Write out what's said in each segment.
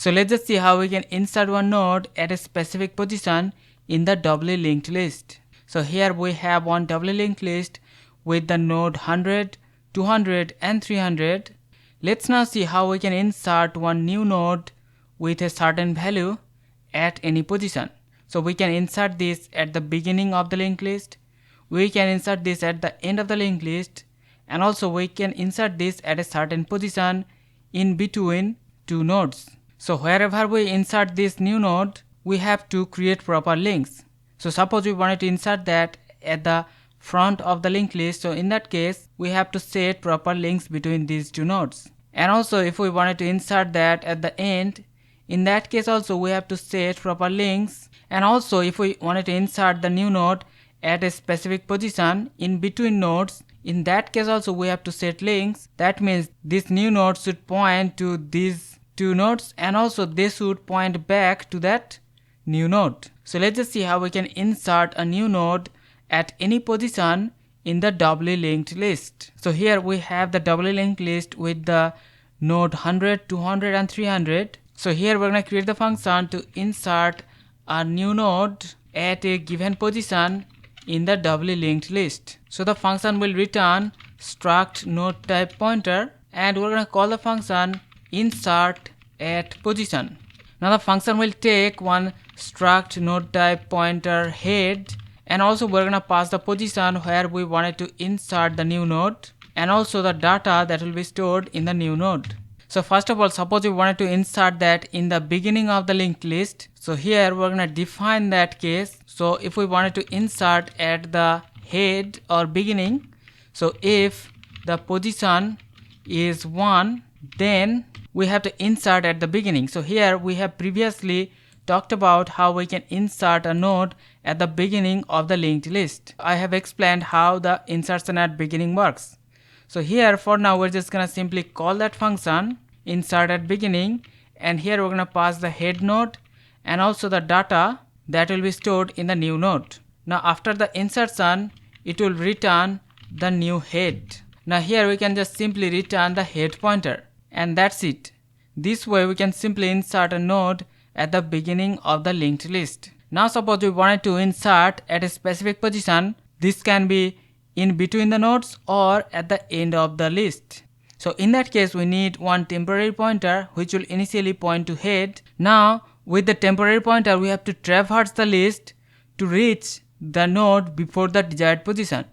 So let's just see how we can insert one node at a specific position in the doubly linked list. So here we have one doubly linked list with the node 100, 200 and 300. Let's now see how we can insert one new node with a certain value at any position. So we can insert this at the beginning of the linked list, we can insert this at the end of the linked list, and also we can insert this at a certain position in between two nodes. So wherever we insert this new node, we have to create proper links. So suppose we wanted to insert that at the front of the linked list, so in that case we have to set proper links between these two nodes. And also if we wanted to insert that at the end, in that case also we have to set proper links. And also if we wanted to insert the new node at a specific position in between nodes, in that case also we have to set links. That means this new node should point to these two nodes and also they should point back to that new node. So let's just see how we can insert a new node at any position in the doubly linked list. So here we have the doubly linked list with the node 100, 200 and 300. So here we're going to create the function to insert a new node at a given position in the doubly linked list. So the function will return struct node type pointer and we're going to call the function insertAtPosition. Now the function will take one struct node type pointer head, and also we're going to pass the position where we wanted to insert the new node and also the data that will be stored in the new node. So first of all, suppose we wanted to insert that in the beginning of the linked list. So here we're going to define that case. So if we wanted to insert at the head or beginning, so if the position is 1, then we have to insert at the beginning. So here we have previously talked about how we can insert a node at the beginning of the linked list. I have explained how the insertion at beginning works. So here for now we're just gonna simply call that function insert at beginning, and here we're gonna pass the head node and also the data that will be stored in the new node. Now after the insertion, it will return the new head. Now here we can just simply return the head pointer, and that's it. This way we can simply insert a node at the beginning of the linked list. Now suppose we wanted to insert at a specific position. This can be in between the nodes or at the end of the list. So in that case we need one temporary pointer which will initially point to head. Now with the temporary pointer we have to traverse the list to reach the node before the desired position.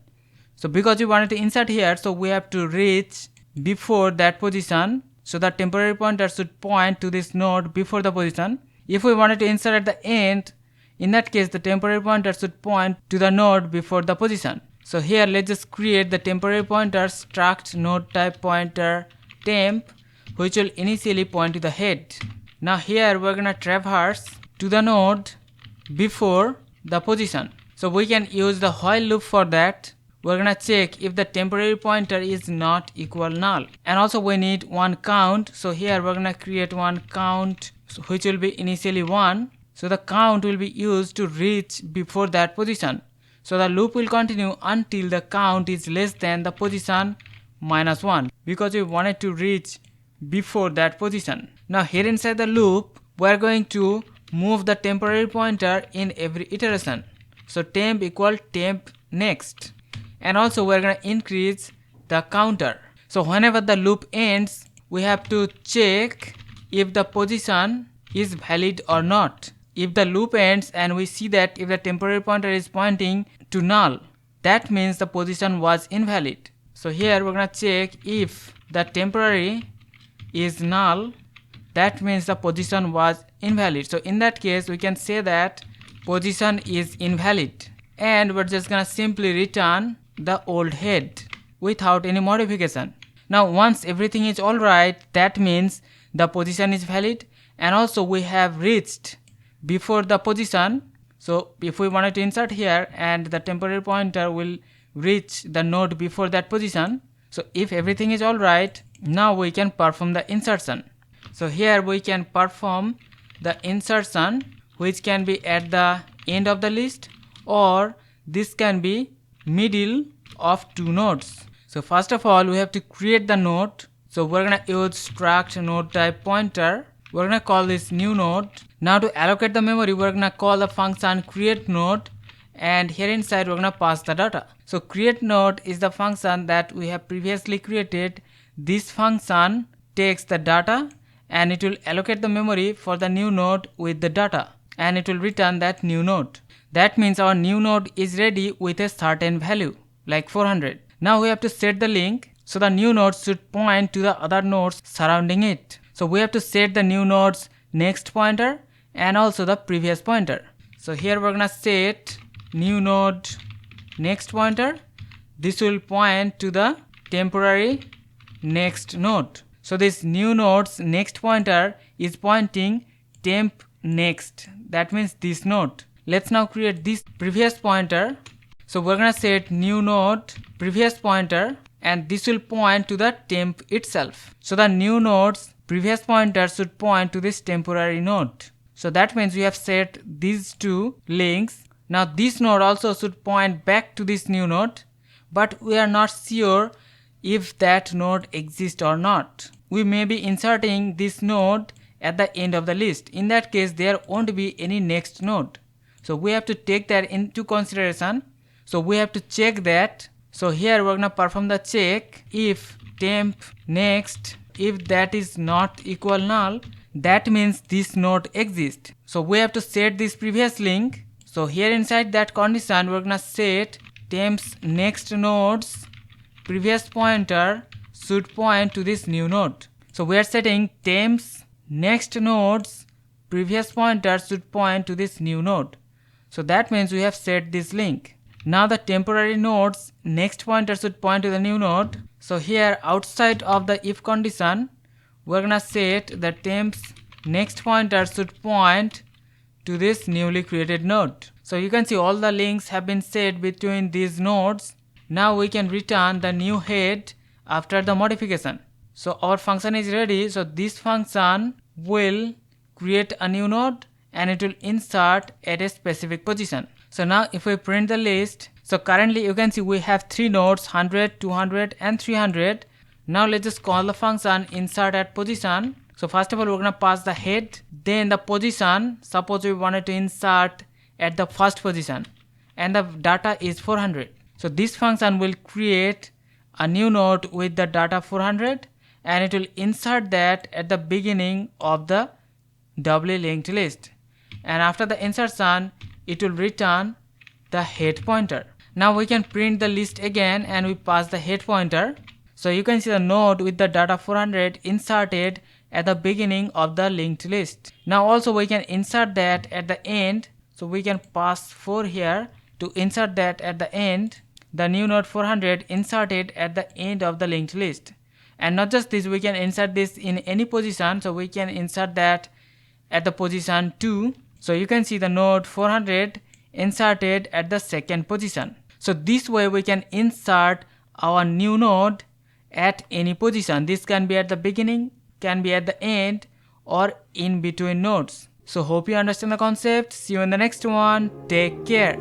So because we wanted to insert here, so we have to reach before that position. So the temporary pointer should point to this node before the position. If we wanted to insert at the end, in that case the temporary pointer should point to the node before the position. So here let's just create the temporary pointer struct node type pointer temp, which will initially point to the head. Now here we're gonna traverse to the node before the position. So we can use the while loop for that. We're gonna check if the temporary pointer is not equal null, and also we need one count. So here we're gonna create one count which will be initially 1. So the count will be used to reach before that position. So the loop will continue until the count is less than the position -1, because we wanted to reach before that position. Now here inside the loop we are going to move the temporary pointer in every iteration. So temp equal temp next, and also we are going to increase the counter. So whenever the loop ends, we have to check if the position is valid or not. If the loop ends and we see that if the temporary pointer is pointing to null, that means the position was invalid. So here we're gonna check if the temporary is null, that means the position was invalid. So in that case we can say that position is invalid, and we're just gonna simply return the old head without any modification. Now once everything is alright, that means the position is valid and also we have reached before the position. So if we wanted to insert here and the temporary pointer will reach the node before that position, so if everything is alright, now we can perform the insertion. So here we can perform the insertion, which can be at the end of the list or this can be middle of two nodes. So first of all we have to create the node. So we're gonna use struct node type pointer we're gonna call this new node. Now to allocate the memory, we're gonna call the function create node, and here inside we're gonna pass the data. So create node is the function that we have previously created. This function takes the data and it will allocate the memory for the new node with the data, and it will return that new node. That means our new node is ready with a certain value like 400. Now we have to set the link, so the new node should point to the other nodes surrounding it. So we have to set the new node's next pointer and also the previous pointer. So here we're gonna set new node next pointer. This will point to the temporary next node. So this new node's next pointer is pointing temp next. That means this node. Let's now create this previous pointer. So we're gonna set new node previous pointer, and this will point to the temp itself. So the new node's previous pointer should point to this temporary node. So that means we have set these two links. Now this node also should point back to this new node, but we are not sure if that node exists or not. We may be inserting this node at the end of the list. In that case, there won't be any next node. So we have to take that into consideration. So we have to check that. So here we're gonna perform the check. If temp next, if that is not equal null, that means this node exists. So we have to set this previous link. So here inside that condition, we're gonna set temp's next node's previous pointer should point to this new node. So we are setting temp's next node's previous pointer should point to this new node. So that means we have set this link. Now the temporary node's next pointer should point to the new node. So here outside of the if condition, we're gonna set the temp's next pointer should point to this newly created node. So you can see all the links have been set between these nodes. Now we can return the new head after the modification. So our function is ready. So this function will create a new node and it will insert at a specific position. So now if we print the list, so currently you can see we have 3 nodes, 100, 200 and 300. Now let's just call the function insertAtPosition. So first of all we're gonna pass the head, then the position. Suppose we wanted to insert at the first position and the data is 400. So this function will create a new node with the data 400 and it will insert that at the beginning of the doubly linked list. And after the insertion, it will return the head pointer. Now we can print the list again and we pass the head pointer. So you can see the node with the data 400 inserted at the beginning of the linked list. Now also we can insert that at the end. So we can pass 4 here to insert that at the end. The new node 400 inserted at the end of the linked list. And not just this, we can insert this in any position. So we can insert that at the position 2. So you can see the node 400 inserted at the second position. So this way we can insert our new node at any position. This can be at the beginning, can be at the end, or in between nodes. So hope you understand the concept. See you in the next one. Take care.